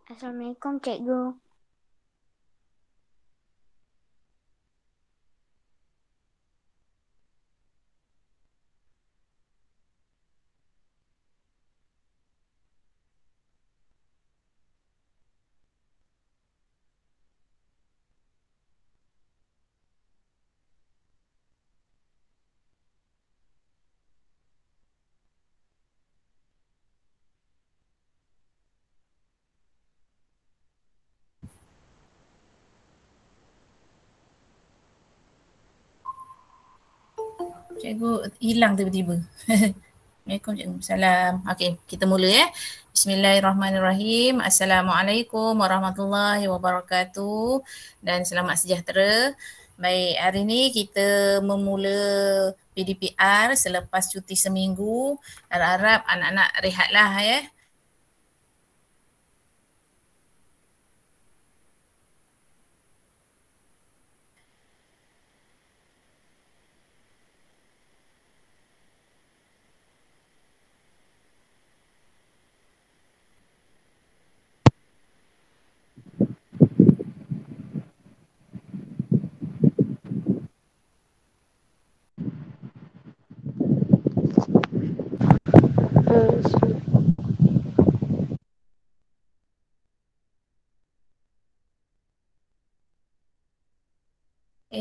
Assalamualaikum cikgu. Cikgu hilang tiba-tiba. Assalamualaikum cikgu. Salam. Okey, kita mula ya. Bismillahirrahmanirrahim. Assalamualaikum warahmatullahi wabarakatuh dan selamat sejahtera. Baik, hari ini kita memula PDPR selepas cuti seminggu. Harap-harap anak-anak rehatlah ya.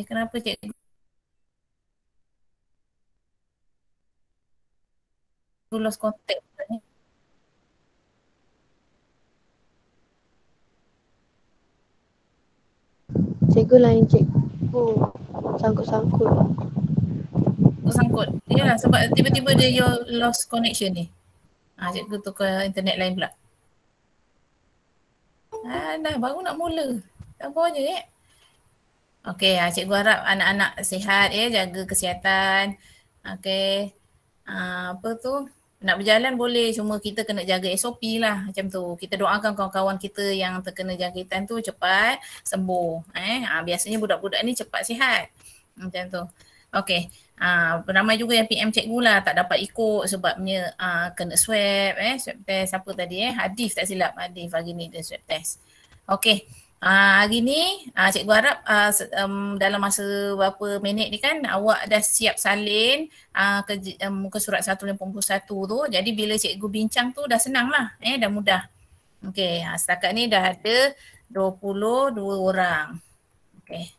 Kenapa cikgu lost contact ni? Cikgu lain cikgu sangkut-sangkut. Sangkut. Yalah sebab tiba-tiba dia lost connection ni. Cikgu tukar internet lain pula. Dah baru nak mula. Sabar je ya. Okey, cikgu harap anak-anak sihat ya, jaga kesihatan. Okey. Apa tu? Nak berjalan boleh, cuma kita kena jaga SOP lah macam tu. Kita doakan kawan-kawan kita yang terkena jangkitan tu cepat sembuh. Biasanya budak-budak ni cepat sihat. Macam tu. Okey. Ramai juga yang PM cikgu lah tak dapat ikut sebabnya kena swab. Swab test apa tadi Hadif tak silap. Hadif hari ni dia swab test. Okey. Hari ni cikgu harap dalam masa berapa minit ni kan awak dah siap salin muka surat 181 tu. Jadi bila cikgu bincang tu dah senang lah. Dah mudah. Okey. Setakat ni dah ada 22 orang. Okey.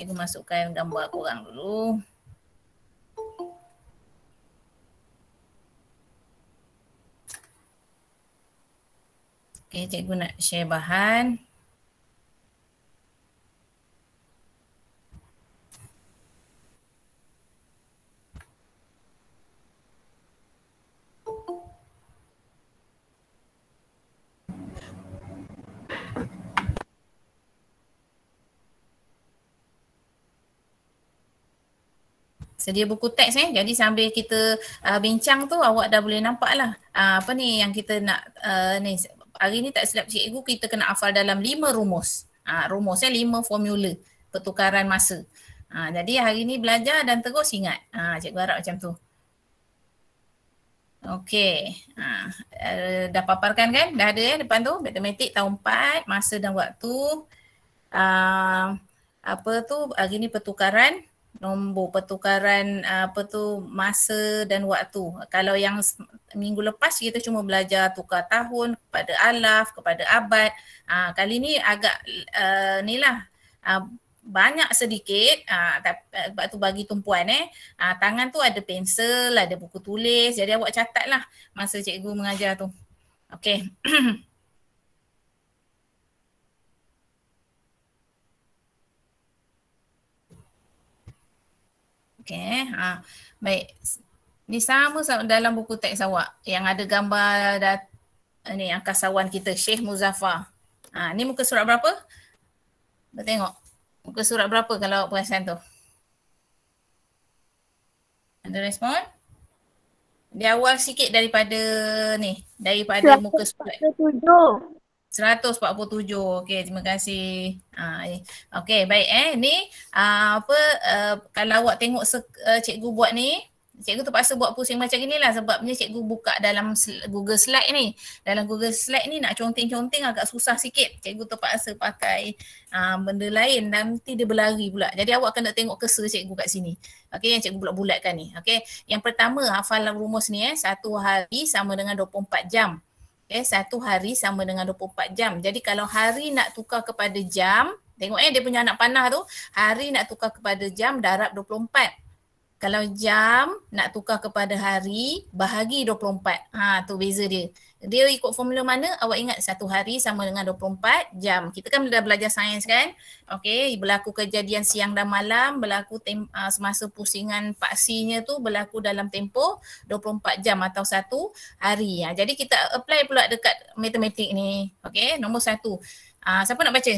Cikgu masukkan gambar korang dulu. Okey, cikgu nak share bahan. Sedia buku teks jadi sambil kita bincang tu awak dah boleh nampak lah apa ni yang kita nak ni. Hari ni tak silap cikgu kita kena hafal dalam 5 rumus. Rumus 5 formula pertukaran masa. Jadi hari ni belajar dan terus ingat. Cikgu harap macam tu. Okey. Dah paparkan kan? Dah ada depan tu matematik tahun 4 masa dan waktu. Apa tu hari ni pertukaran nombor, pertukaran masa dan waktu. Kalau yang minggu lepas kita cuma belajar tukar tahun kepada alaf, kepada abad. Kali ni agak ni lah banyak sedikit sebab tu bagi tumpuan tangan tu ada pensel, ada buku tulis, jadi awak catat lah masa cikgu mengajar tu. Okey. Okey, baik. Ni sama dalam buku teks awak yang ada gambar ni angkasawan kita Syekh Muzaffar. Ni muka surat berapa? Kita tengok. Muka surat berapa kalau awak perasan tu? Ada respon? Dia awal sikit daripada ni, daripada muka surat. 147. Okey, terima kasih. Okey, baik ni kalau awak tengok cikgu buat ni, Cikgu terpaksa buat pusing macam inilah sebabnya cikgu buka dalam Google Slide ni. Dalam Google Slide ni nak conteng-conteng agak susah sikit. Cikgu terpaksa pakai benda lain, nanti dia berlari pula. Jadi awak kena tengok cursor cikgu kat sini. Okey, yang cikgu bulat-bulatkan ni. Okey, yang pertama hafal rumus ni 1 hari sama dengan 24 jam. Okay, 1 hari sama dengan 24 jam. Jadi kalau hari nak tukar kepada jam, tengok dia punya anak panah tu, hari nak tukar kepada jam darab 24. Kalau jam nak tukar kepada hari, bahagi 24. Tu beza dia. Dia ikut formula mana? Awak ingat 1 hari sama dengan 24 jam. Kita kan dah belajar sains kan? Okey, berlaku kejadian siang dan malam, berlaku semasa pusingan paksinya tu berlaku dalam tempoh 24 jam atau 1 hari. Jadi kita apply pula dekat matematik ni. Okey, nombor 1. Siapa nak baca?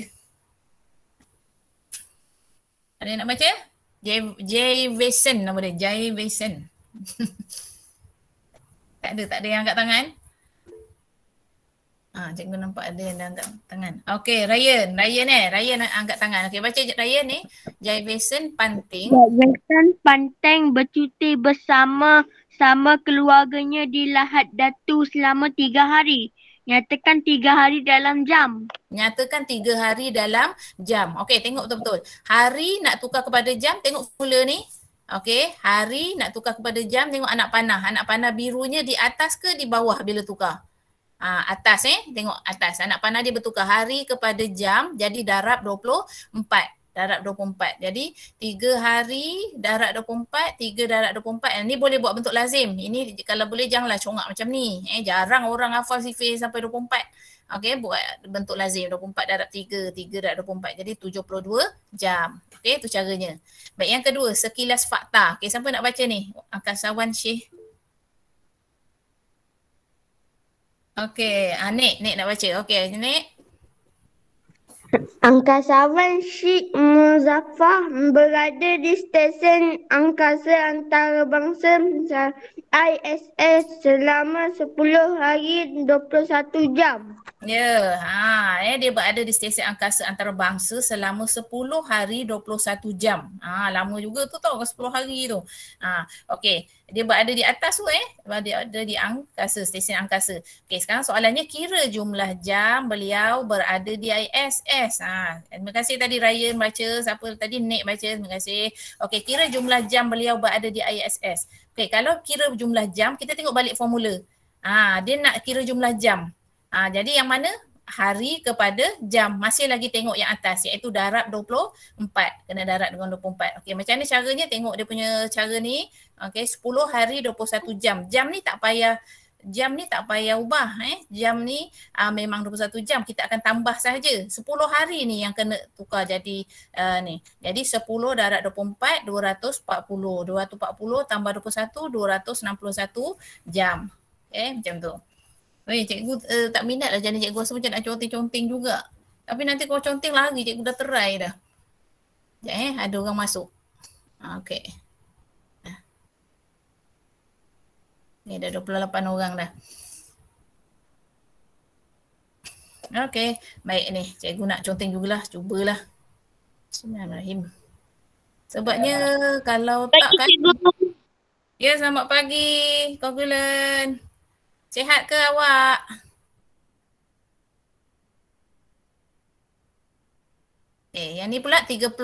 Ada yang nak baca? Jason nama dia, Jason. tak ada yang angkat tangan. Cikgu nampak ada yang angkat tangan. Okey, Ryan angkat tangan. Okey, baca Ryan ni. Jason Panteng bercuti bersama keluarganya di Lahad Datu selama 3 hari. Nyatakan 3 hari dalam jam. Nyatakan 3 hari dalam jam. Okey, tengok betul-betul. Hari nak tukar kepada jam, tengok formula ni. Okey, hari nak tukar kepada jam, tengok anak panah. Anak panah birunya di atas ke di bawah bila tukar? Atas tengok atas. Anak panah dia bertukar hari kepada jam, jadi darab 24. Darab 24. Jadi 3 hari darab 24, 3 darab 24. Ini boleh buat bentuk lazim. Ini kalau boleh janganlah congak macam ni. Jarang orang hafal sifir sampai 24. Okey, buat bentuk lazim 24 darab 3, 3 darab 24. Jadi 72 jam. Okey, tu caranya. Baik, yang kedua, sekilas fakta. Okey, siapa nak baca ni? Angkasawan Syekh. Okey, Nik nak baca. Okey, Nik. Angkasawan Syekh Muzaffar berada di stesen angkasa antarabangsa ISS selama 10 hari 21 jam. Ya, dia berada di stesen angkasa antarabangsa selama 10 hari 21 jam. Lama juga tu tau, 10 hari tu. Okey, dia berada di atas tu dia ada di angkasa, stesen angkasa. Okey, sekarang soalannya kira jumlah jam beliau berada di ISS. Terima kasih tadi Ryan baca, siapa tadi Nik baca, terima kasih. Okey, kira jumlah jam beliau berada di ISS. Okey, kalau kira jumlah jam, kita tengok balik formula. Dia nak kira jumlah jam. Jadi yang mana? Hari kepada jam. Masih lagi tengok yang atas iaitu darab 24. Kena darab dengan 24. Okey, macam mana caranya? Tengok dia punya cara ni. Okey, 10 hari 21 jam. Jam ni tak payah ubah. Jam ni memang 21 jam. Kita akan tambah sahaja. 10 hari ni yang kena tukar jadi ni. Jadi 10 darab 24, 240. 240 tambah 21, 261 jam. Macam tu. Cikgu tak minat lah jadi cikgu rasa macam nak conteng-conteng juga. Tapi nanti kalau conteng lagi cikgu dah try dah. Sekejap ada orang masuk. Okey. Ni dah 28 orang dah. Okey, baik ni. Cikgu nak conteng jugalah, cubalah. Bismillahirrahmanirrahim. Sebabnya kalau tak kan. Ya, selamat pagi Kogulen. Sihat ke awak? Yang ni pula 36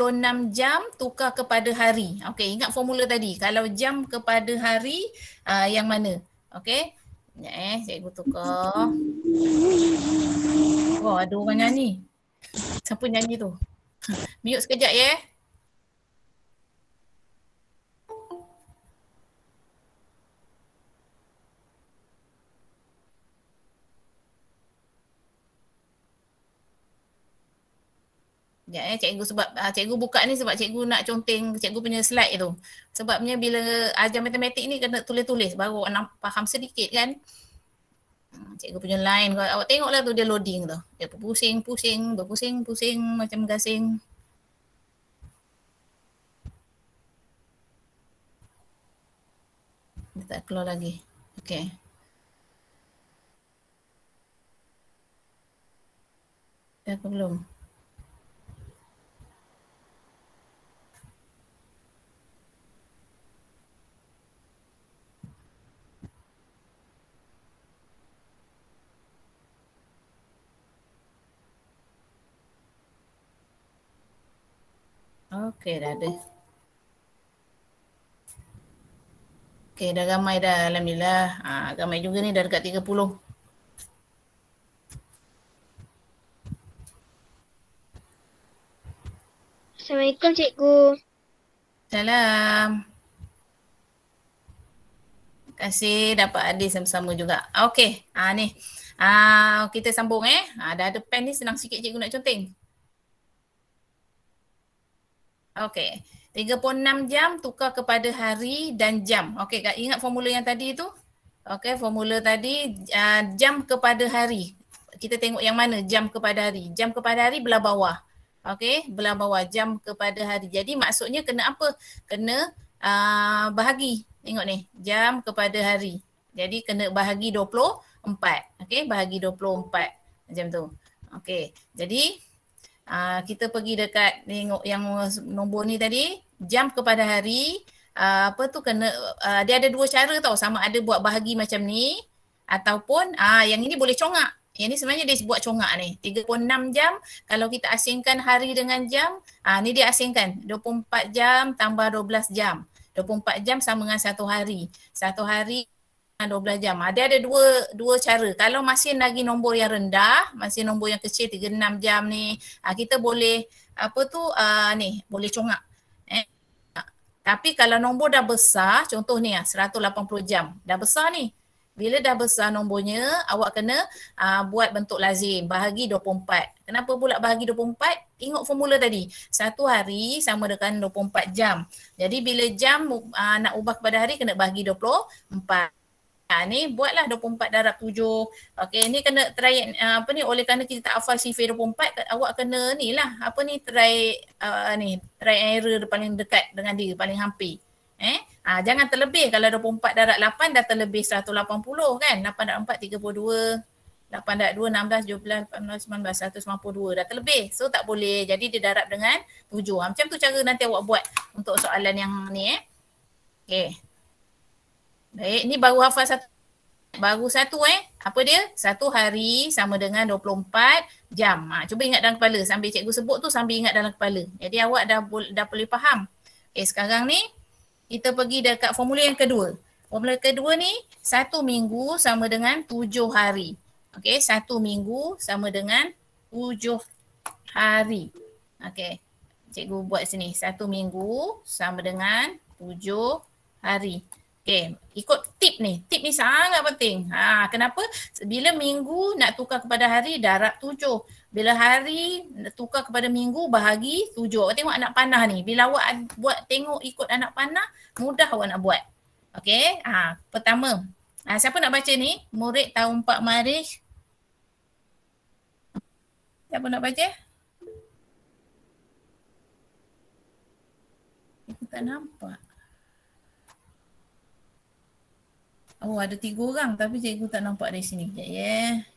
jam tukar kepada hari. Okey, ingat formula tadi. Kalau jam kepada hari, yang mana? Okey. Sekejap cikgu tukar. Oh, ada orang nyanyi. Siapa nyanyi tu? Mute sekejap ya. Cikgu sebab cikgu buka ni sebab cikgu nak conteng cikgu punya slide tu. Sebabnya bila ajar matematik ni kena tulis-tulis baru faham sedikit kan. Cikgu punya line awak tengoklah tu dia loading tu. Dia berpusing-pusing macam gasing. Dia tak keluar lagi. Okey. Dah ke belum? Okey, dah ada. Okey, dah ramai dah. Alhamdulillah. Ramai juga ni, dah dekat 30. Assalamualaikum cikgu. Salam. Terima kasih dapat hadir sama-sama juga. Okey, ni. Kita sambung dah ada pen ni, senang sikit cikgu nak conteng. Okey, 36 jam tukar kepada hari dan jam. Okey, ingat formula yang tadi tu? Okey, formula tadi jam kepada hari. Kita tengok yang mana jam kepada hari. Jam kepada hari belah bawah. Okey, belah bawah jam kepada hari. Jadi maksudnya kena apa? Kena bahagi. Tengok ni, jam kepada hari. Jadi kena bahagi 24. Okey, bahagi 24 macam tu. Okey, jadi kita pergi dekat tengok yang nombor ni tadi, jam kepada hari. Kena dia ada dua cara tau, sama ada buat bahagi macam ni ataupun yang ini boleh congak. Yang ni sebenarnya dia buat congak ni. 36 jam kalau kita asingkan hari dengan jam, ni dia asingkan 24 jam tambah 12 jam. 24 jam sama dengan satu hari. Satu hari 12 jam. Dia ada dua cara. Kalau masih lagi nombor yang rendah, masih nombor yang kecil 36 jam ni, kita boleh ni boleh congak. Tapi kalau nombor dah besar, contoh ni 180 jam. Dah besar ni. Bila dah besar nombornya, awak kena buat bentuk lazim, bahagi 24. Kenapa pula bahagi 24? Tengok formula tadi. Satu hari sama dengan 24 jam. Jadi bila jam nak ubah kepada hari, kena bahagi 24. Ni buatlah 24 darab 7. Okey, ni kena try oleh kerana kita tak hafal sifir 24, awak kena ni lah, try try error paling dekat dengan dia, paling hampir. Jangan terlebih. Kalau 24 darab 8 dah terlebih 180 kan. 8 darab 4 32. 8 darab 2 16 17 18 19 192 dah terlebih. So tak boleh. Jadi dia darab dengan 7. Macam tu cara nanti awak buat untuk soalan yang ni Okey. Baik, ni baru hafal satu. Baru satu apa dia? Satu hari sama dengan 24 jam. Cuba ingat dalam kepala. Sambil cikgu sebut tu sambil ingat dalam kepala. Jadi awak dah boleh faham. Sekarang ni kita pergi dekat formula yang kedua. Formula kedua ni, 1 minggu sama dengan 7 hari. Okey, 1 minggu sama dengan 7 hari. Okey, cikgu buat sini. 1 minggu sama dengan 7 hari. Okey, ikut tip ni. Tip ni sangat penting. Kenapa? Bila minggu nak tukar kepada hari, darab 7. Bila hari tukar kepada minggu, bahagi 7. Awak tengok anak panah ni. Bila awak buat tengok ikut anak panah, mudah awak nak buat. Okey, pertama. Siapa nak baca ni? Murid tahun 4 Maris. Siapa nak baca? Aku tak nampak. Oh, ada 3 orang tapi cikgu tak nampak dari sini. Sekejap ya.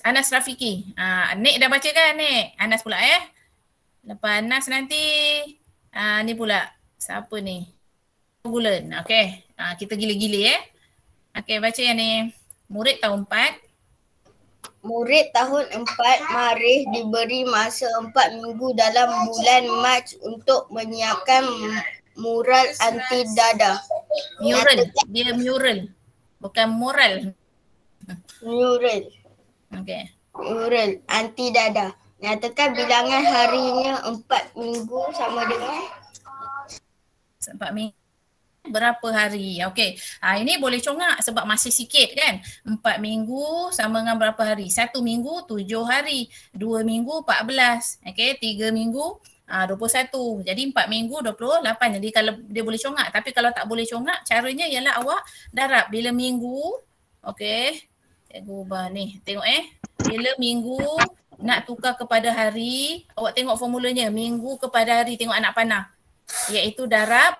Anas Rafiki. Nik dah baca kan Nik? Anas pula Lepas Anas nanti ni pula. Siapa ni? Bulan. Okey. Kita gila-gila Okey, baca yang ni. Murid tahun 4. Murid tahun 4 Maris diberi masa 4 minggu dalam bulan Mac untuk menyiapkan mural anti dada. Mural. Dia mural. Bukan moral. Mural. Okey. Mural anti dada. Nyatakan bilangan harinya 4 minggu sama dengan 4 minggu. Berapa hari? Okey. Ini boleh congak sebab masih sikit kan. 4 minggu sama dengan berapa hari? 1 minggu 7 hari. 2 minggu 14. Okey. 3 minggu 21. Jadi 4 minggu 28. Jadi kalau dia boleh congak. Tapi kalau tak boleh congak, caranya ialah awak darab. Bila minggu, okey. Cikgu ubah ni. Tengok Bila minggu nak tukar kepada hari, awak tengok formulanya. Minggu kepada hari, tengok anak panah. Iaitu darab.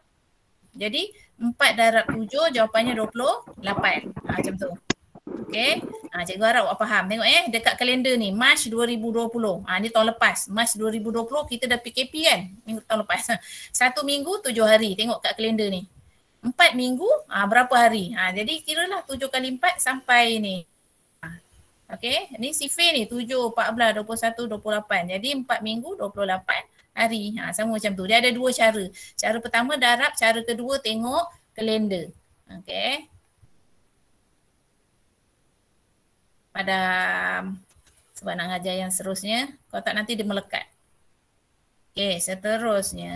Jadi 4 darab 7 jawapannya 28. Macam tu. Okey. Cikgu harap awak faham. Tengok dekat kalender ni Mac 2020. Ni tahun lepas. Mac 2020 kita dah PKP kan? Minggu tahun lepas. 1 minggu 7 hari. Tengok kat kalender ni. 4 minggu, berapa hari? Jadi kiralah 7 kali 4 sampai ni. Okey, ni sifir ni 7, 14, 21, 28. Jadi 4 minggu 28 hari. Sama macam tu. Dia ada dua cara. Cara pertama darab, cara kedua tengok kalender. Okey. Padam. Sebab nak ngajar yang seterusnya, kalau tak nanti dia melekat. Okey, seterusnya.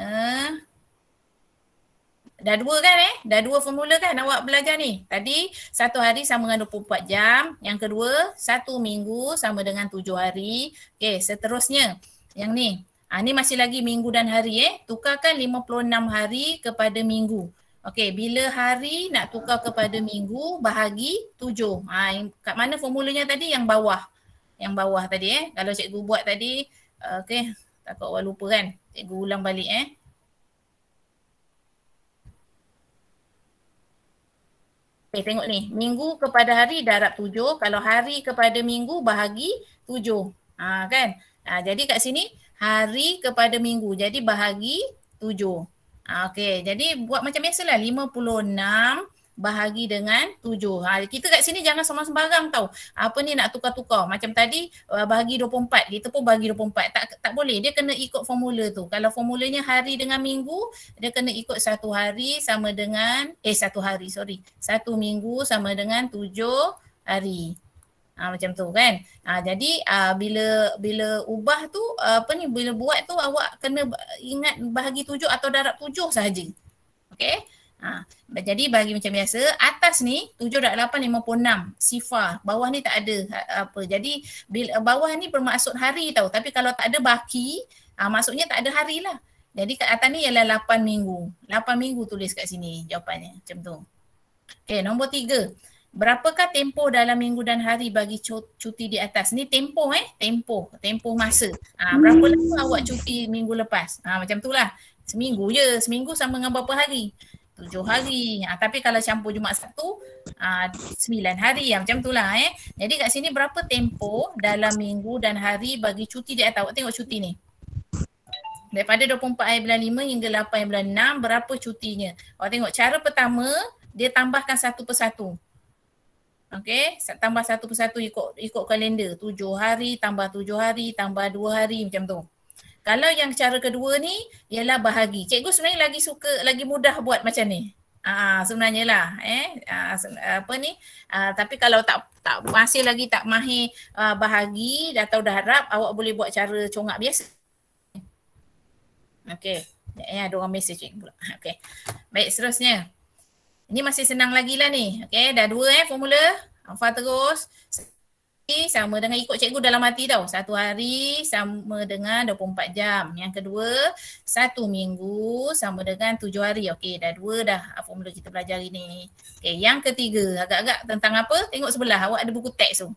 Dah dua kan Dah dua formula kan awak belajar ni. Tadi 1 hari sama dengan 24 jam. Yang kedua 1 minggu sama dengan 7 hari. Okey, seterusnya. Yang ni. Ni masih lagi minggu dan hari Tukarkan 56 hari kepada minggu. Okey, bila hari nak tukar kepada minggu bahagi 7. Kat mana formulanya tadi? Yang bawah. Yang bawah tadi Kalau cikgu buat tadi. Okey, takut awak lupa kan. Cikgu ulang balik Okay, tengok ni. Minggu kepada hari darab 7. Kalau hari kepada minggu bahagi 7. Kan? Jadi kat sini hari kepada minggu. Jadi bahagi 7. Okey. Jadi buat macam biasalah. 56 bahagi dengan 7. Kita kat sini jangan sembarang tau. Apa ni nak tukar-tukar. Macam tadi bahagi 24. Kita pun bahagi 24. Tak boleh. Dia kena ikut formula tu. Kalau formulanya hari dengan minggu, dia kena ikut 1 hari sama dengan 1 hari, sorry. 1 minggu sama dengan 7 hari. Macam tu kan. Jadi bila ubah tu bila buat tu awak kena ingat bahagi 7 atau darab 7 sahaja. Okey. Jadi bagi macam biasa, atas ni 7.856 sifar, bawah ni tak ada apa. Jadi bawah ni bermaksud hari tau, tapi kalau tak ada baki, maksudnya tak ada hari lah. Jadi kat atas ni ialah 8 minggu. 8 minggu tulis kat sini jawapannya, macam tu. Okay, nombor 3. Berapakah tempoh dalam minggu dan hari bagi cuti di atas? Ni tempoh tempoh masa. Berapa lama awak cuti minggu lepas? Macam tu lah. Seminggu je, seminggu sama dengan berapa hari? 7 hari. Tapi kalau campur Jumaat Sabtu, 9 hari. Macam tu lah Jadi kat sini berapa tempoh dalam minggu dan hari bagi cuti di atas? Awak tengok cuti ni. Daripada 24 hari bulan 5 hingga 8 hari bulan 6, berapa cutinya? Awak tengok cara pertama, dia tambahkan satu persatu. Okey, tambah satu persatu ikut kalender. 7 hari, tambah 7 hari, tambah 2 hari macam tu. Kalau yang cara kedua ni ialah bahagi. Cikgu sebenarnya lagi mudah buat macam ni. Sebenarnya lah tapi kalau tak masih lagi tak mahir bahagi atau darab, awak boleh buat cara congak biasa. Okey. Ada orang mesej cikgu pula. Okey. Baik, seterusnya. Ini masih senang lagi lah ni. Okey, dah 2 formula. Hafal terus. Sama dengan ikut cikgu dalam hati tau. 1 hari sama dengan 24 jam. Yang kedua, 1 minggu sama dengan 7 hari. Okey, dah 2 dah formula kita belajar hari ni. Okey, yang ketiga, agak-agak tentang apa? Tengok sebelah, awak ada buku teks tu.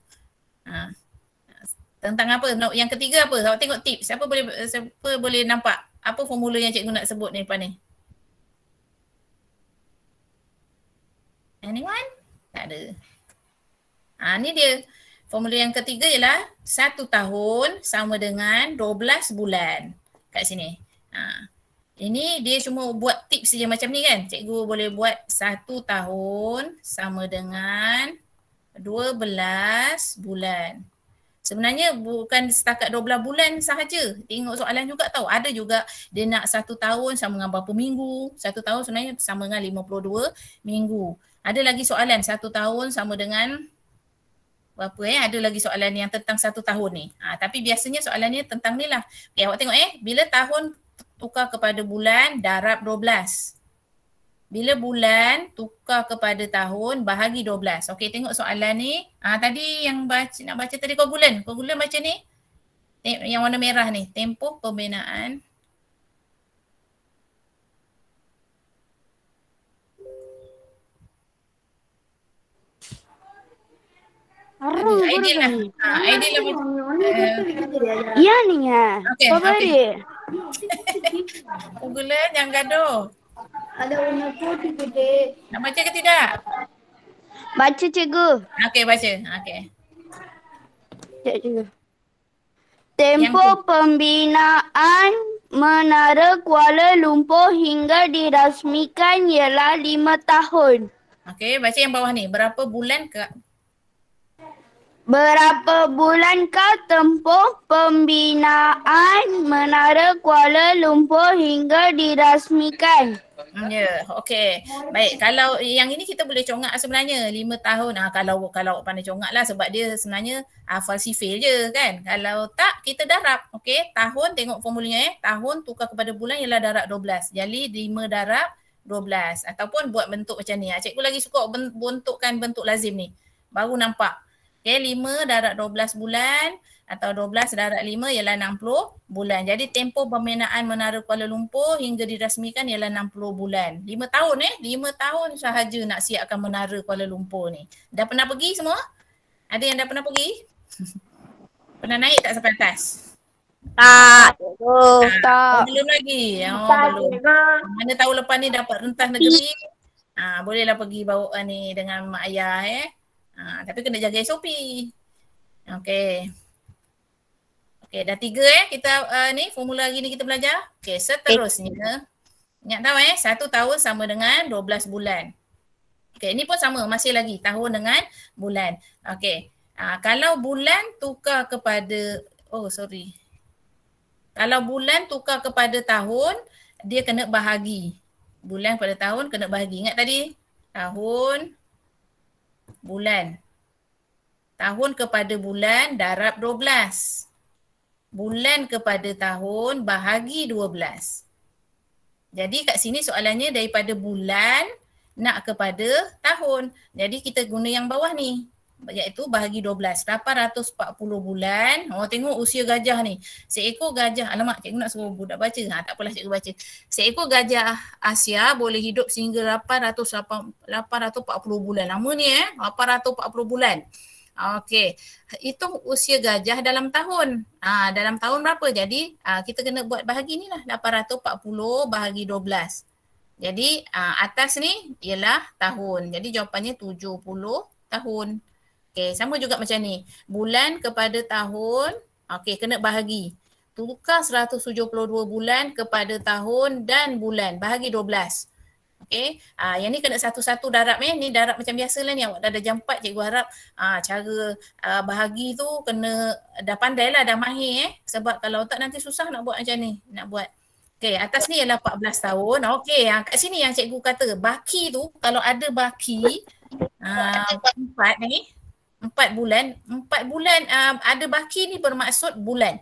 Tentang apa? Yang ketiga apa? Awak tengok tips. Siapa boleh nampak apa formula yang cikgu nak sebut ni depan ni? Anyone? Tak ada. Ni dia. Formula yang ketiga ialah 1 tahun sama dengan 12 bulan. Kat sini. Ini dia cuma buat tips saja macam ni kan. Cikgu boleh buat 1 tahun sama dengan 12 bulan. Sebenarnya bukan setakat 12 bulan sahaja. Tengok soalan juga tahu. Ada juga dia nak 1 tahun sama dengan berapa minggu. 1 tahun sebenarnya sama dengan 52 minggu. Ada lagi soalan 1 tahun sama dengan berapa ada lagi soalan yang tentang 1 tahun ni. Tapi biasanya soalannya tentang ni lah. Okay, awak tengok bila tahun tukar kepada bulan, darab 12. Bila bulan tukar kepada tahun, bahagi 12. Okey, tengok soalan ni. Tadi yang nak baca tadi Kogulan. Kogulan baca ni. Yang warna merah ni. Tempoh pembinaan. Ideal lah. Ideal lah. Ya ni ya. Okey. Kogulan jangan gaduh. Ada warna putih gede. Nak baca ke tidak? Baca cikgu. Okey, baca. Okey. Cikgu. Tempoh pembinaan Menara Kuala Lumpur hingga dirasmikan ialah 5 tahun. Okey, baca yang bawah ni. Berapa bulan ke? Berapa bulankah tempoh pembinaan Menara Kuala Lumpur hingga dirasmikan? Ya, okey. Baik, kalau yang ini kita boleh congak sebenarnya 5 tahun. Kalau pandai congak lah sebab dia sebenarnya hafal sifil je kan. Kalau tak, kita darab. Okey, tahun tengok formulanya Tahun tukar kepada bulan ialah darab 12. Jadi 5 darab 12. Ataupun buat bentuk macam ni. Cikgu lagi suka bentukkan bentuk lazim ni. Baru nampak. Okey, 5 darab 12 bulan atau 12 darab 5 ialah 60 bulan. Jadi tempoh pembinaan Menara Kuala Lumpur hingga dirasmikan ialah 60 bulan. 5 tahun 5 tahun sahaja nak siapkan Menara Kuala Lumpur ni. Dah pernah pergi semua? Ada yang dah pernah pergi? Pernah naik tak sampai atas? Tak. Belum lagi. Belum. Mana tahu lepas ni dapat rentas negeri. Bolehlah pergi bawa ni dengan mak ayah tapi kena jaga SOP. Okey. Okey, dah 3 kita ni formula hari ni kita belajar. Okey, seterusnya ingat tahu 1 tahun sama dengan 12 bulan. Okey, ini pun sama, masih lagi tahun dengan bulan. Okey. Kalau bulan tukar kepada kalau bulan tukar kepada tahun, dia kena bahagi. Bulan pada tahun kena bahagi. Ingat tadi? Tahun, bulan. Tahun kepada bulan darab 12. Bulan kepada tahun bahagi 12. Jadi kat sini soalannya daripada bulan nak kepada tahun. Jadi kita guna yang bawah ni. Iaitu bahagi 12. 840 bulan. Tengok usia gajah ni. Seekor gajah. Alamak, cikgu nak suruh budak baca. Tak apalah cikgu baca. Seekor gajah Asia boleh hidup sehingga 840 bulan. Lama ni 840 bulan. Okey. Hitung usia gajah dalam tahun. Dalam tahun berapa? Jadi kita kena buat bahagi ni lah. 840 bahagi 12. Jadi atas ni ialah tahun. Jadi jawapannya 70 tahun. Okey, sama juga macam ni. Bulan kepada tahun, okey, kena bahagi. Tukar 172 bulan kepada tahun dan bulan. Bahagi 12. Okey, yang ni kena satu-satu darab ni darab macam biasa lah ni. Awak dah ada jam 4, cikgu harap cara bahagi tu kena dah pandai lah, dah mahir Sebab kalau tak nanti susah nak buat macam ni. Nak buat. Okey, atas ni ialah 14 tahun. Okey, kat sini yang cikgu kata baki tu, kalau ada baki 4 ni, 4 bulan ada baki ni bermaksud bulan.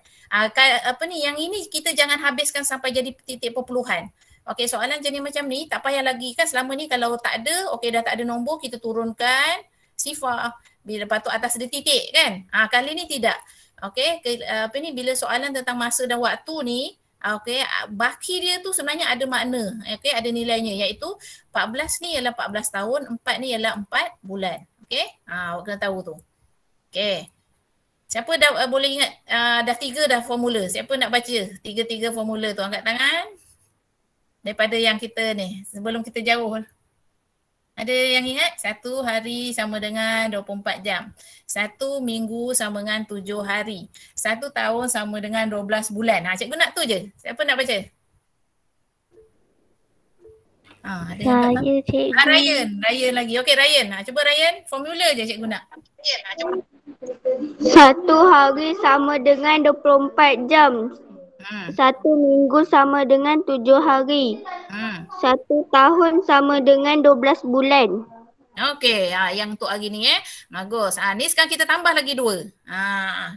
Yang ini kita jangan habiskan sampai jadi titik perpuluhan. Okey, soalan jenis macam ni tak payah lagi kan selama ni kalau tak ada, okey dah tak ada nombor, kita turunkan sifar. Bila lepas tu atas ada titik kan. Kali ni tidak. Okey, bila soalan tentang masa dan waktu ni, okey, baki dia tu sebenarnya ada makna. Okey, ada nilainya iaitu 14 ni ialah 14 tahun, 4 ni ialah 4 bulan. Okey, awak kena tahu tu. Okey. Siapa dah boleh ingat dah 3 dah formula? Siapa nak baca 3 formula tu? Angkat tangan. Daripada yang kita ni, sebelum kita jauh. Ada yang ingat? 1 hari sama dengan 24 jam. 1 minggu sama dengan 7 hari. 1 tahun sama dengan 12 bulan. Cikgu nak tu je. Siapa nak baca? Ada yang tak Ryan lagi. Okey, Ryan. Cuba Ryan, formula je cikgu nak. 1 hari sama dengan 24 jam. 1 minggu sama dengan 7 hari. 1 tahun sama dengan 12 bulan. Okey, yang untuk hari ni bagus. Ni sekarang kita tambah lagi 2.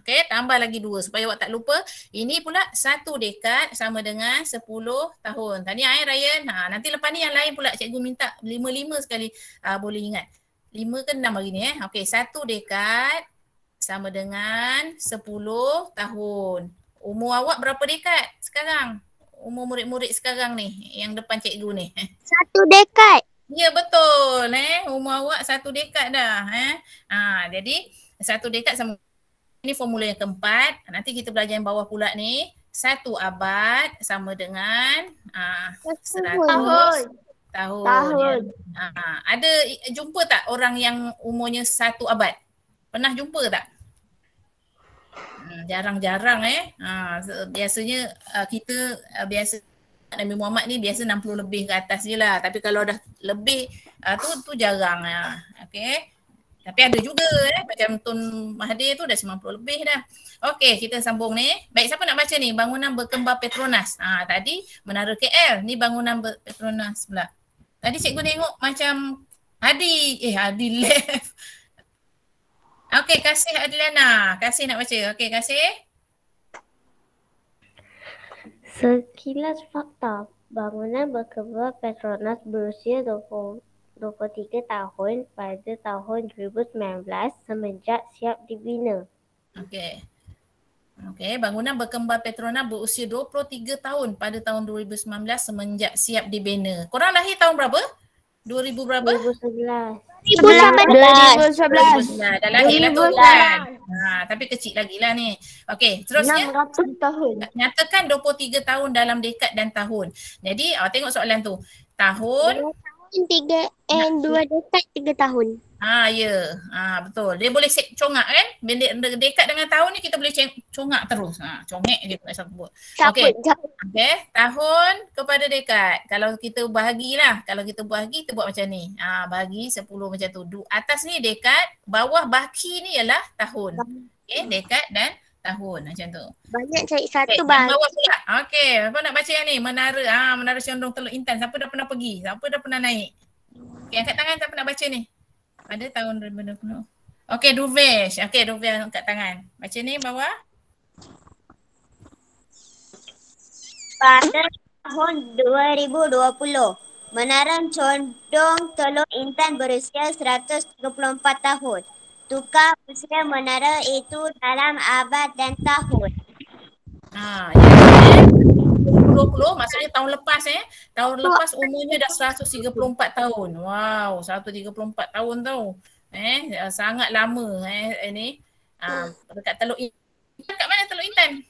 Okey, tambah lagi 2 supaya awak tak lupa. Ini pula 1 dekad sama dengan 10 tahun. Tahniah Ryan. Nanti lepas ni yang lain pula cikgu minta 5 sekali boleh ingat. 5 ke 6 hari ni Okey, 1 dekad sama dengan 10 tahun. Umur awak berapa dekad sekarang? Umur murid-murid sekarang ni yang depan cikgu ni. 1 dekad. Ya betul umur awak 1 dekad dah jadi 1 dekad sama ini formula yang keempat. Nanti kita belajar yang bawah pula ni. 1 abad sama dengan 100 tahun. Ada jumpa tak orang yang umurnya 1 abad? Pernah jumpa tak? Jarang-jarang biasanya kita biasa Nabi Muhammad ni biasa 60 lebih ke atas je lah. Tapi kalau dah lebih tu jarang Okay. Tapi ada juga macam Tun Mahathir tu dah 90 lebih dah. Okey, kita sambung ni. Baik, siapa nak baca ni? Bangunan berkembar Petronas. Tadi Menara KL. Ni bangunan Petronas pula. Tadi cikgu tengok macam Hadi left. Okey, Kasih Adilana. Kasih nak baca. Okey, Kasih. Sekilas fakta, bangunan berkembar Petronas berusia 23 tahun pada tahun 2019 semenjak siap dibina. Okey, bangunan berkembar Petronas berusia 23 tahun pada tahun 2019 semenjak siap dibina. Korang lahir tahun berapa? 2000 berapa? 2011. 2011. Dah lahir lah tu kan. Tapi kecil lagi lah ni. Okey, terusnya 600 tahun. Nyatakan 23 tahun dalam dekad dan tahun. Jadi tengok soalan tu. Tahun 2 dekad 3 tahun. Ya. Betul. Dia boleh congak kan? Dekat dengan tahun ni kita boleh congak terus. Congek je nak sebut. Okey. Tahun kepada dekat. Kalau kita bahagilah. Kalau kita bahagi, kita buat macam ni. Bahagi 10 macam tu. Atas ni dekat, bawah baki ni ialah tahun. Okey, dekat dan tahun macam tu. Banyak cari satu bahagi. Bawah pula. Okey, apa nak baca yang ni? Menara Condong Teluk Intan. Siapa dah pernah pergi? Siapa dah pernah naik? Okey, angkat tangan siapa nak baca ni? Pada tahun 2020. Okey, Duvesh. Okey, Duvesh angkat tangan. Baca ni bawah. Pada tahun 2020, Menara Condong Teluk Intan berusia 134 tahun. Tukar usia menara itu dalam abad dan tahun. 2020 maksudnya tahun lepas Tahun lepas umurnya dah 134 tahun. Wow, 134 tahun tau. Sangat lama ini. Dekat Teluk Intan. Kat mana Teluk Intan?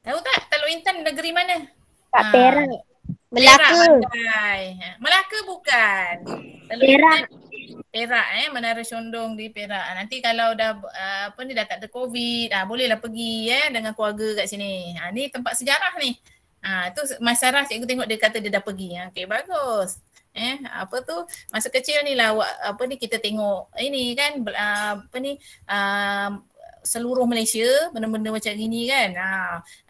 Tahu tak Teluk Intan negeri mana? Kat Perak. Melaka. Melaka bukan. Perak Menara Condong di Perak. Nanti kalau dah dah tak ada COVID, bolehlah pergi dengan keluarga kat sini. Ni tempat sejarah ni. Tu Mas Sarah cikgu tengok dia kata dia dah pergi. Okey, bagus. Masa kecil ni lah kita tengok ini kan seluruh Malaysia benda-benda macam gini kan.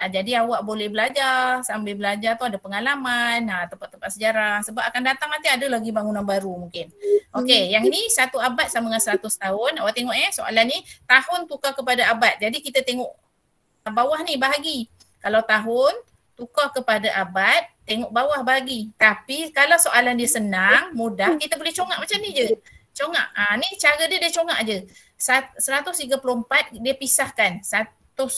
Jadi awak boleh belajar, sambil belajar tu ada pengalaman, tempat-tempat sejarah sebab akan datang nanti ada lagi bangunan baru mungkin. Okey, yang ni 1 abad sama dengan 100 tahun. Awak tengok soalan ni tahun tukar kepada abad. Jadi kita tengok bawah ni bahagi. Kalau tahun tukar kepada abad, tengok bawah bahagi. Tapi kalau soalan dia senang, mudah, kita boleh congak macam ni je. Congak. Ni cara dia congak je. 134 dia pisahkan 100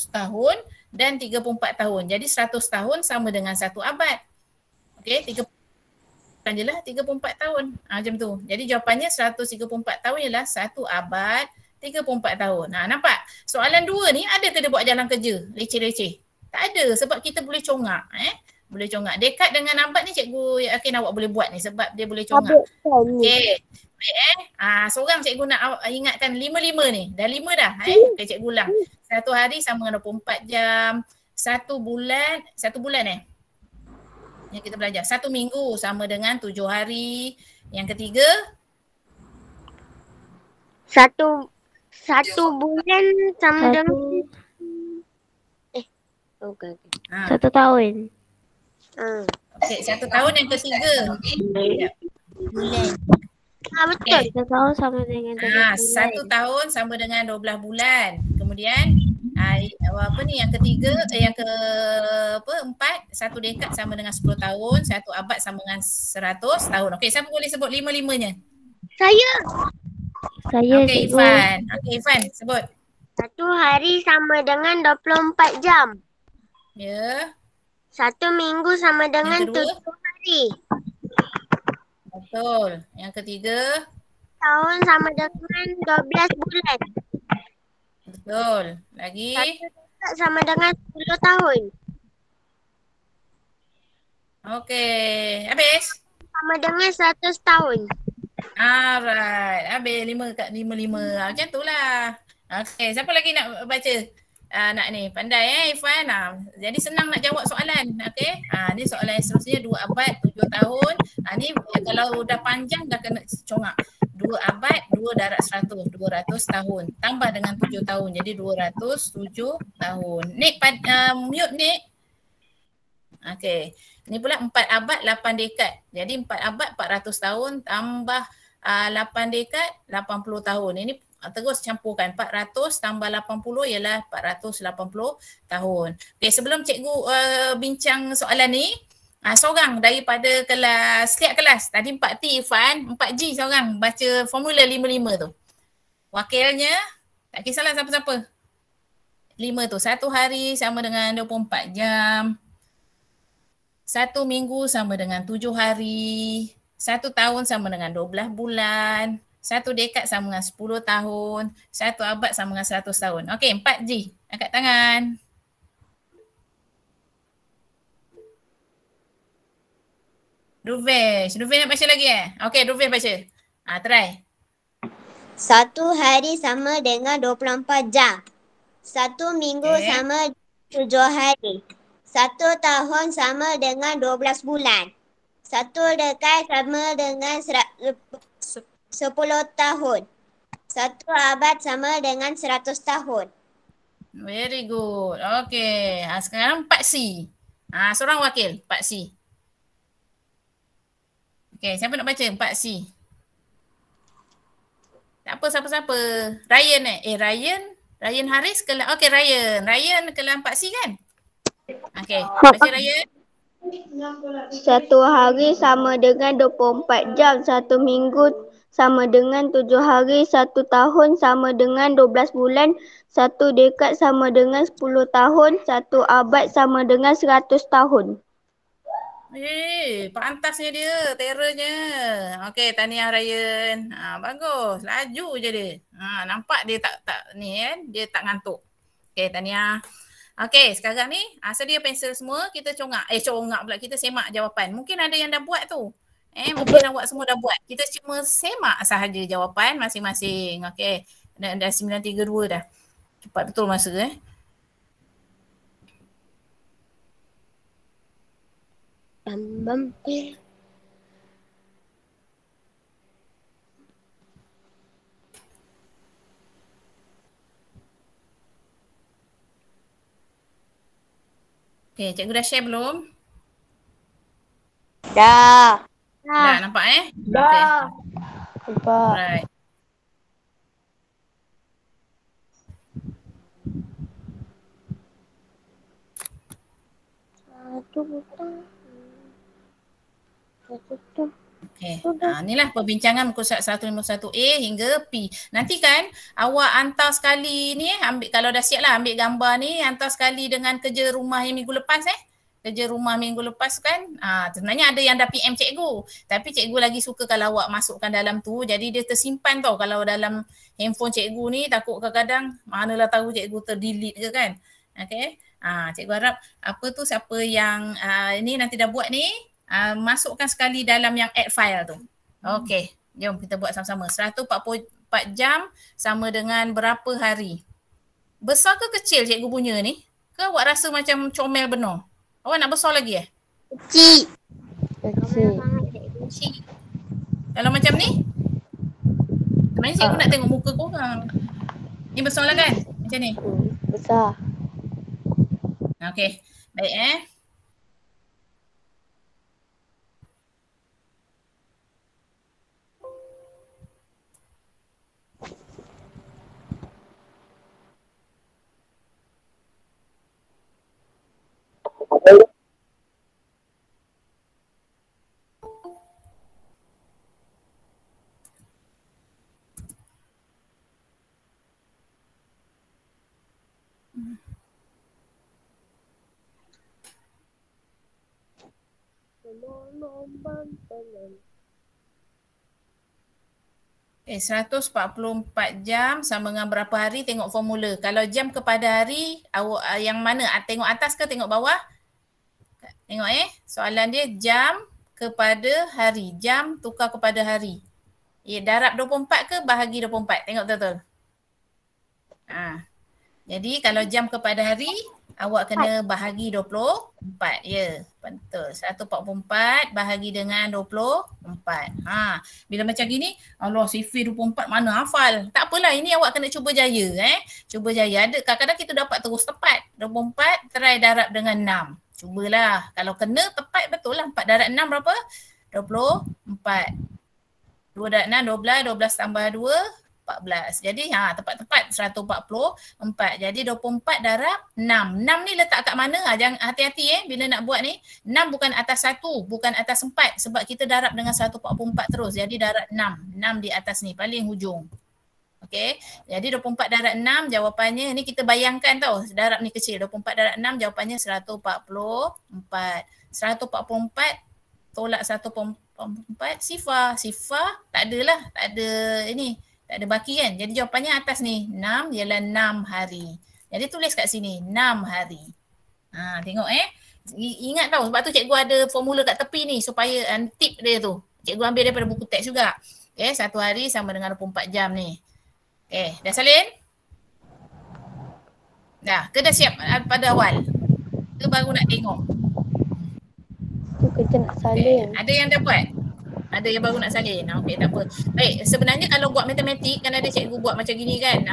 tahun dan 34 tahun. Jadi 100 tahun sama dengan 1 abad. Okey, 34 je lah 34 tahun. Macam tu. Jadi jawapannya 134 tahun ialah 1 abad 34 tahun. Nampak? Soalan 2 ni ada ke dia buat jalan kerja? Leceh-leceh. Tak ada sebab kita boleh congak. Boleh congak. Dekat dengan abad ni cikgu yakin awak boleh buat ni sebab dia boleh congak. Okey. Seorang cikgu nak ingatkan 5 ni. Dah 5 dah. Okay, cikgu ulang. 1 hari sama dengan 24 jam. 1 bulan yang kita belajar. 1 minggu sama dengan 7 hari. Yang ketiga? 1 bulan sama dengan 1 tahun. Okey, 1 tahun yang ketiga. Bulan. Betul. 1 tahun sama dengan 12 bulan. 1 tahun sama dengan 12 bulan. Kemudian yang ketiga, yang keempat, 1 dekad sama dengan 10 tahun, 1 abad sama dengan 100 tahun. Okey, siapa boleh sebut 5-5-nya? Saya. Okey, Ifan. Okey, Ifan, sebut. 1 hari sama dengan 24 jam. Ya. 1 minggu sama dengan 7 hari. Betul. Yang ketiga? Tahun sama dengan 12 bulan. Betul. Lagi? 1 dekad sama dengan 10 tahun. Okey. Habis? Sama dengan 100 tahun. Alright. Habis 5 kat 5. Macam tu lah. Okay. Siapa lagi nak baca? Nak ni. Pandai Irfan. Jadi senang nak jawab soalan. Okay. Ni soalan yang seterusnya. 2 abad 7 tahun. Ni kalau dah panjang dah kena congak. 2 abad 2 darab 100. 200 tahun. Tambah dengan 7 tahun. Jadi 207 tahun. Nik, mute Nik. Okay. Ni pula 4 abad 8 dekad. Jadi 4 abad 400 tahun tambah 8 dekad 80 tahun. Ini terus campurkan 400 tambah 80 ialah 480 tahun. Okay, sebelum cikgu bincang soalan ni, seorang daripada kelas, setiap kelas, tadi 4T Irfan, 4G seorang baca formula 55 tu. Wakilnya, tak kisahlah siapa-siapa. 5 tu, 1 hari sama dengan 24 jam. 1 minggu sama dengan 7 hari. 1 tahun sama dengan 12 bulan. 1 dekad sama dengan 10 tahun. 1 abad sama dengan 100 tahun. Okey, 4G. Angkat tangan. Ruvesh. Ruvesh nak baca lagi Okey, Ruvesh baca. Try. 1 hari sama dengan 24 jam. 1 minggu sama 7 hari. 1 tahun sama dengan 12 bulan. 1 dekad sama dengan 10 tahun. 1 abad sama dengan 100 tahun. Very good. Okay. Sekarang 4C. Seorang wakil 4C. Okay. Siapa nak baca 4C? Tak apa siapa-siapa. Ryan Ryan Haris ke? Okay, Ryan. Ryan ke 4C kan? Okay. Baca Ryan. 1 hari sama dengan 24 jam, 1 minggu sama dengan 7 hari, 1 tahun sama dengan 12 bulan, 1 dekad sama dengan 10 tahun, 1 abad sama dengan 100 tahun. Pantasnya dia, terrornya. Okey, tahniah Ryan. Bagus, laju je dia. Nampak dia tak ni kan, dia tak ngantuk. Okey, tahniah. Okey, sekarang ni sedia pensel semua, kita congak pula, kita semak jawapan. Mungkin ada yang dah buat tu. Mungkin awak semua dah buat. Kita cuma semak sahaja jawapan masing-masing. Okey, dah 9.32 dah. Cepat betul masa Okay, cikgu dah share belum? Dah. Dah nampak Dah. Okay. Alright. Okay. Inilah perbincangan muka surat 151A hingga P. Nanti kan awak hantar sekali ni ambil, kalau dah siap lah ambil gambar ni, hantar sekali dengan kerja rumah yang minggu lepas Kerja rumah minggu lepas kan. Sebenarnya ada yang dah PM cikgu. Tapi cikgu lagi suka kalau awak masukkan dalam tu. Jadi dia tersimpan tau kalau dalam handphone cikgu ni, takut kadang-kadang manalah tahu cikgu terdelete ke kan. Okay. Cikgu harap siapa yang ni nanti dah buat ni, masukkan sekali dalam yang add file tu. Okay, jom kita buat sama-sama. 144 jam sama dengan berapa hari? Besar ke kecil cikgu punya ni? Ke awak rasa macam comel benar? Awak nak besar lagi Kecil. Kecil. Kalau macam ni? Sebenarnya cikgu nak tengok muka korang. Ni besar lah kan? Macam ni? Besar. Okay, baik Okay, 144 jam sama dengan berapa hari, tengok formula. Kalau jam kepada hari, awak yang mana? Tengok atas ke tengok bawah? Tengok soalan dia jam kepada hari. Jam tukar kepada hari. darab 24 ke bahagi 24? Tengok betul-betul. Jadi kalau jam kepada hari, awak kena bahagi 24. Ya, betul. 144 bahagi dengan 24. Bila macam gini, Allah sifir 24 mana hafal. Tak apalah, ini awak kena cuba jaya. Cuba jaya. Ada kadang-kadang kita dapat terus tepat. 24 try darab dengan 6. Cubalah. Kalau kena tepat betul lah. 4 darab 6 berapa? 24. 2 darab 6, 12. 12 tambah 2. 14. Jadi tepat-tepat 144. Jadi 24 darab 6. 6 ni letak kat mana? Jangan hati-hati bila nak buat ni. 6 bukan atas 1, bukan atas 4 sebab kita darab dengan 144 terus. Jadi darab 6. 6 di atas ni paling hujung. Okey. Jadi 24 darab 6 jawapannya ni kita bayangkan tau. Darab ni kecil. 24 darab 6 jawapannya 144. 144 tolak 144 sifar. Sifar tak adalah. Tak ada ini. Tak ada baki kan. Jadi jawapannya atas ni. 6 ialah 6 hari. Jadi tulis kat sini. 6 hari. Tengok Ingat tau sebab tu cikgu ada formula kat tepi ni supaya tip dia tu. Cikgu ambil daripada buku teks juga. Okay, 1 hari sama dengan 24 jam ni. Okay, dah salin? Dah, ke dah siap pada awal? Ke baru nak tengok? Tu kerja nak salin. Ada yang dah buat? Ada yang baru nak salin. Okey, tak apa. Baik, sebenarnya kalau buat matematik kan ada cikgu buat macam gini kan.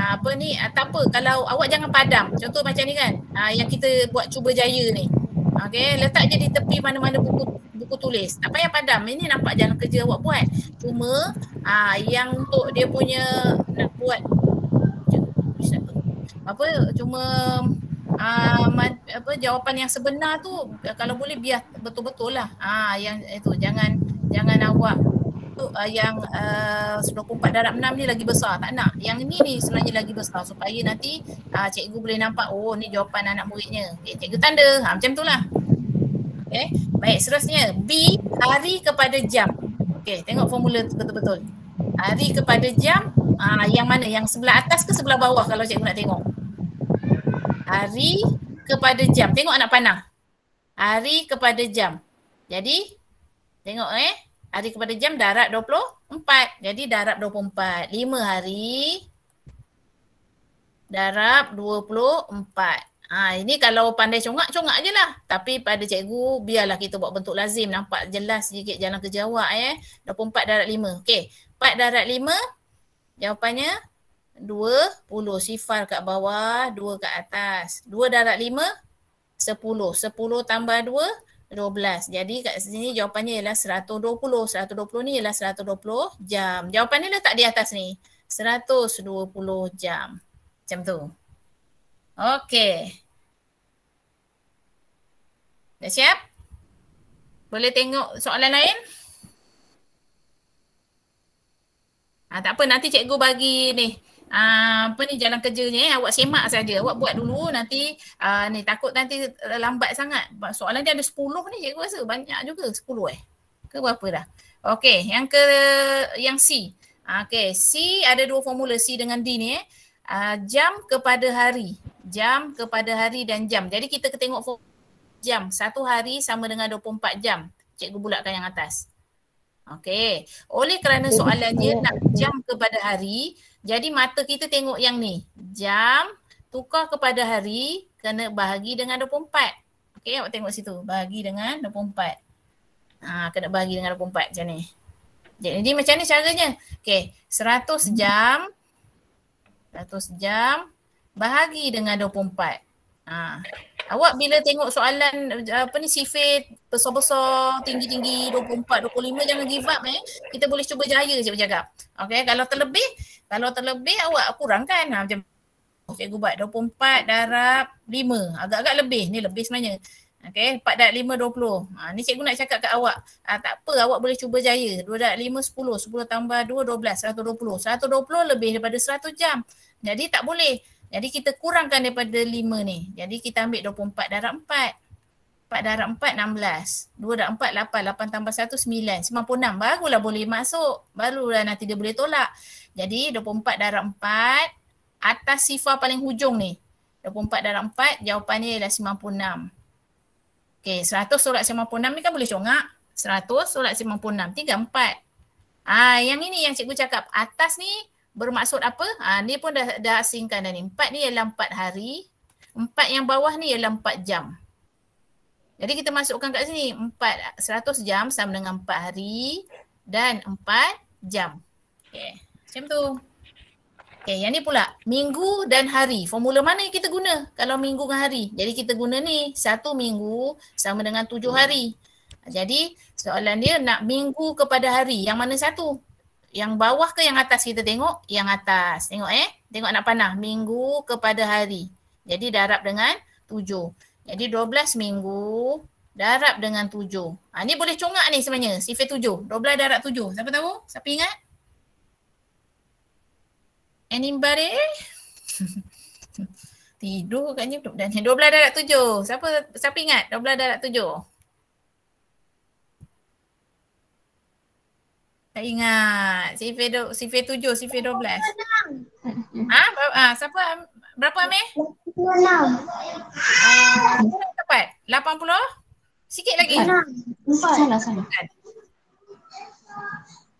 Tak apa kalau awak jangan padam. Contoh macam ni kan. Yang kita buat cuba jaya ni. Okey, letak je di tepi mana-mana buku tulis. Tak payah padam. Ini nampak jalan kerja awak buat. Cuma yang untuk dia punya nak buat jawapan yang sebenar tu kalau boleh biar betul-betul lah. Yang itu jangan awak tu yang 24 darab 6 ni lagi besar. Tak nak. Yang ni sebenarnya lagi besar supaya nanti cikgu boleh nampak ni jawapan anak muridnya. Okay, cikgu tanda. Macam tu lah. Okay. Baik, seterusnya B, hari kepada jam. Okay, tengok formula betul-betul. Hari kepada jam, yang mana? Yang sebelah atas ke sebelah bawah kalau cikgu nak tengok? Hari kepada jam. Tengok anak panah. Hari kepada jam. Jadi, tengok hari kepada jam darab 24. Jadi darab 24. 5 hari darab 24. Ini kalau pandai congak je lah. Tapi pada cikgu biarlah kita buat bentuk lazim. Nampak jelas sikit jalan kerja awak 24 darab 5. Okey. 4 darab 5. Jawapannya 20. Sifar kat bawah, 2 kat atas. 2 darab 5, 10. 10 tambah 2, 12. Jadi kat sini jawapannya ialah 120. 120 ni ialah 120 jam. Jawapannya letak di atas ni. 120 jam. Macam tu. Okey. Dah siap? Boleh tengok soalan lain? Tak apa, nanti cikgu bagi ni. Jalan kerjanya awak semak saja. Awak buat dulu nanti ni takut nanti lambat sangat. Soalan dia ada 10 ni cikgu rasa banyak juga 10 ke berapa dah. Okey, yang C. Okey, C ada 2 formula C dengan D ni jam kepada hari. Jam kepada hari dan jam. Jadi kita tengok jam. 1 hari sama dengan 24 jam. Cikgu bulatkan yang atas. Okey. Oleh kerana soalannya nak jam kepada hari, jadi mata kita tengok yang ni. Jam tukar kepada hari kena bahagi dengan 24. Okey, awak tengok situ. Bahagi dengan 24. Kena bahagi dengan 24 macam ni. Jadi macam ni caranya. Okey, 100 jam. 100 jam bahagi dengan 24. Awak bila tengok soalan sifir besar-besar, tinggi-tinggi 24, 25 jangan give up Kita boleh cuba jaya cikgu cakap. Okey, kalau terlebih awak kurangkan macam cikgu buat 24 darab 5. Agak-agak lebih. Ni lebih sebenarnya. Okey, 4 darab 5 20. Ni cikgu nak cakap kat awak. Tak apa, awak boleh cuba jaya. 2 darab 5 10, 10 tambah 2 12, 120. 120 lebih daripada 100 jam. Jadi tak boleh. Jadi kita kurangkan daripada 5 ni. Jadi kita ambil 24 darab 4. 4 darab 4, 16. 2 darab 4, 8. 8 tambah 1, 9. 96. Barulah boleh masuk. Barulah nanti dia boleh tolak. Jadi 24 darab 4. Atas sifar paling hujung ni. 24 darab 4. Jawapannya ialah 96. Okey, 100 tolak 96 ni kan boleh congak. 100 tolak 96. 34. Yang ini yang cikgu cakap. Atas ni bermaksud apa? Ni pun dah asingkan dah ni. 4 ni ialah 4 hari. 4 yang bawah ni ialah 4 jam. Jadi kita masukkan kat sini. 100 jam sama dengan 4 hari dan 4 jam. Okay. Macam tu. Okay, yang ni pula. Minggu dan hari. Formula mana yang kita guna kalau minggu dengan hari? Jadi kita guna ni. 1 minggu sama dengan 7 hari. Jadi soalan dia nak minggu kepada hari. Yang mana satu? Yang bawah ke yang atas kita tengok? Yang atas. Tengok Tengok anak panah. Minggu kepada hari. Jadi darab dengan 7. Jadi 12 minggu darab dengan 7. Ni boleh congak ni sebenarnya. Sifar 7. 12 darab 7. Siapa tahu? Siapa ingat? Anybody? Tidur katnya. 12 darab 7. Siapa ingat? 12 darab 7. Tak ingat. Sifar 7, sifar 12. Siapa? Berapa Amir? 86. Tepat. 80? Sikit lagi. Salah.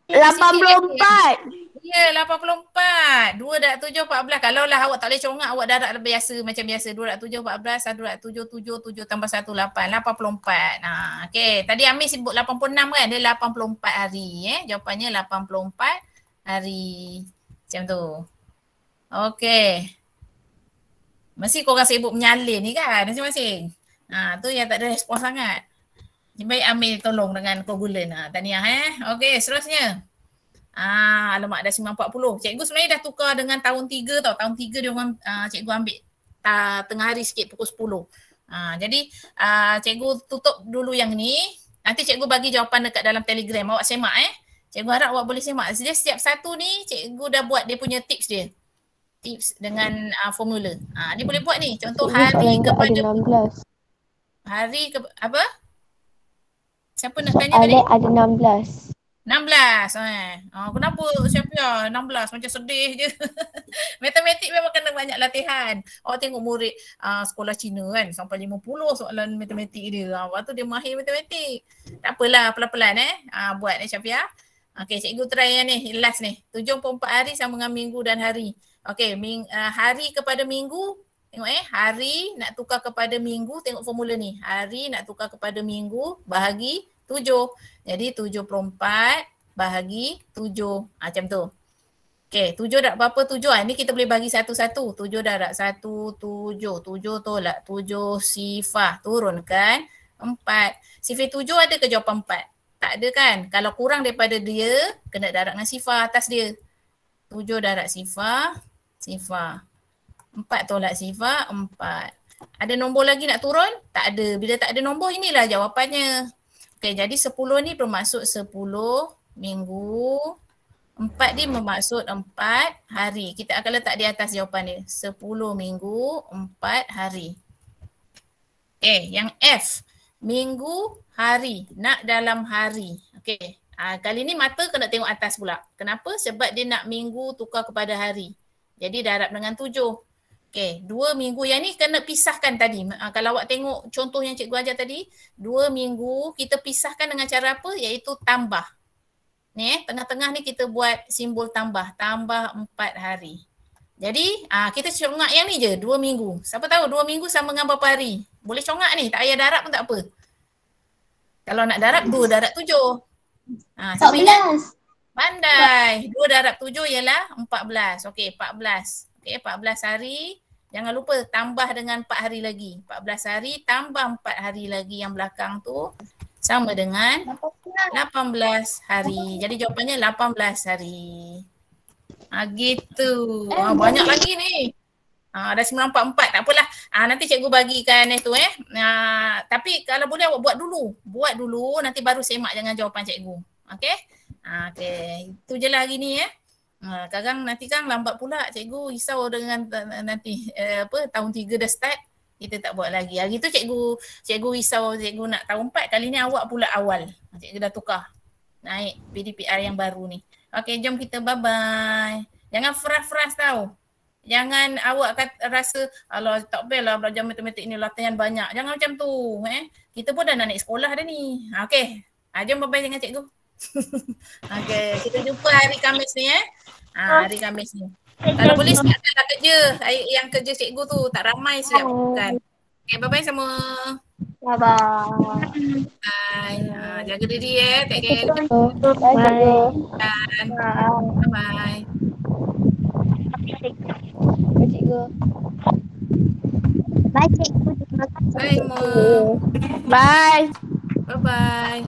84. Ya, 84. 2 darab 7, 14. Kalau lah awak tak boleh congak, awak darab biasa macam biasa. 2 darab 7, 14. 1 darab 7, 7 tambah 1, 8. 84. Okey. Tadi Amir sebut 86 kan? Dia 84 hari. Jawapannya 84 hari. Macam tu. Okey. Mesti korang sibuk menyalin ni kan masing-masing. Tu yang tak ada respon sangat. Baik Amir tolong dengan kogulen. Tahniah Okey, seterusnya. Alamak dah 9.40. Cikgu sebenarnya dah tukar dengan tahun 3 tau. Tahun 3 dia orang cikgu ambil tengah hari sikit pukul 10. Jadi cikgu tutup dulu yang ni. Nanti cikgu bagi jawapan dekat dalam Telegram. Awak semak Cikgu harap awak boleh semak. Dia setiap satu ni cikgu dah buat dia punya tips dia. Tips dengan formula. Dia boleh buat ni. Contoh hari kepada hari ke apa? Siapa nak tanya tadi? Ada 16. 16. Kenapa Syafia 16 macam sedih je. Matematik memang kena banyak latihan. Awak tengok murid sekolah Cina kan sampai 50 soalan matematik dia. Lepas tu dia mahir matematik. Tak apalah pelan-pelan buat Syafia. Okey, cikgu try yang ni last ni. 74 hari sama dengan minggu dan hari. Okey, hari kepada minggu. Tengok hari nak tukar kepada minggu, tengok formula ni. Hari nak tukar kepada minggu bahagi 7. Jadi 74 bahagi 7. Macam tu. Okey, 7 darab berapa 7? Ni kita boleh bagi satu-satu. 7 darab 1, 7. 7 tolak 7 sifar. Turunkan 4. Sifar 7 ada ke jawapan 4? Tak ada kan? Kalau kurang daripada dia, kena darab dengan sifar atas dia. 7 darab sifar. 4 tolak sifar, 4. Ada nombor lagi nak turun? Tak ada. Bila tak ada nombor, inilah jawapannya. Okey, jadi 10 ni bermaksud 10 minggu. 4 ni bermaksud 4 hari. Kita akan letak di atas jawapan dia. 10 minggu, 4 hari. Okey, yang F. Minggu, hari. Nak dalam hari. Okey. Kali ni mata kena tengok atas pula. Kenapa? Sebab dia nak minggu tukar kepada hari. Jadi darab dengan 7. Okey, 2 minggu yang ni kena pisahkan tadi. Kalau awak tengok contoh yang cikgu ajar tadi, 2 minggu kita pisahkan dengan cara apa? Iaitu tambah. Ni tengah-tengah ni kita buat simbol tambah. Tambah 4 hari. Jadi kita congak yang ni je, 2 minggu. Siapa tahu 2 minggu sama dengan berapa hari? Boleh congak ni, tak payah darab pun tak apa. Kalau nak darab 2 darab 7. 14. Pandai. 2 darab 7 ialah 14. Okey, 14. Okey, 14 hari. Jangan lupa tambah dengan 4 hari lagi. 14 hari tambah 4 hari lagi yang belakang tu sama dengan 18 hari. Jadi jawapannya 18 hari. Gitu. Banyak lagi ni. Dah 944. Tak apalah. Nanti cikgu bagikan itu tapi kalau boleh awak buat dulu. Buat dulu nanti baru semak dengan jawapan cikgu. Okey? Okey. Itu je lah hari ni Sekarang nanti kan lambat pula cikgu risau dengan nanti tahun 3 dah start, kita tak buat lagi. Hari tu cikgu risau cikgu nak tahun 4, kali ni awak pula awal. Cikgu dah tukar. Naik PDPR yang baru ni. Okey, jom kita bye-bye. Jangan frust tau. Jangan awak rasa alah tak best lah belajar matematik ni latihan banyak. Jangan macam tu. Kita pun dah nak naik sekolah dah ni. Okey. Jom bye-bye dengan cikgu. Okey, kita jumpa hari Khamis ni hari Khamis ni. Kalau boleh siapkanlah kerja. Yang kerja cikgu tu tak ramai siapkan. Okay, bye-bye semua. Bye-bye. Bye. Jaga diri take care. Bye. Bye-bye. Cikgu. Bye cikgu. Terima kasih. Bye, Mo. Bye. Bye-bye.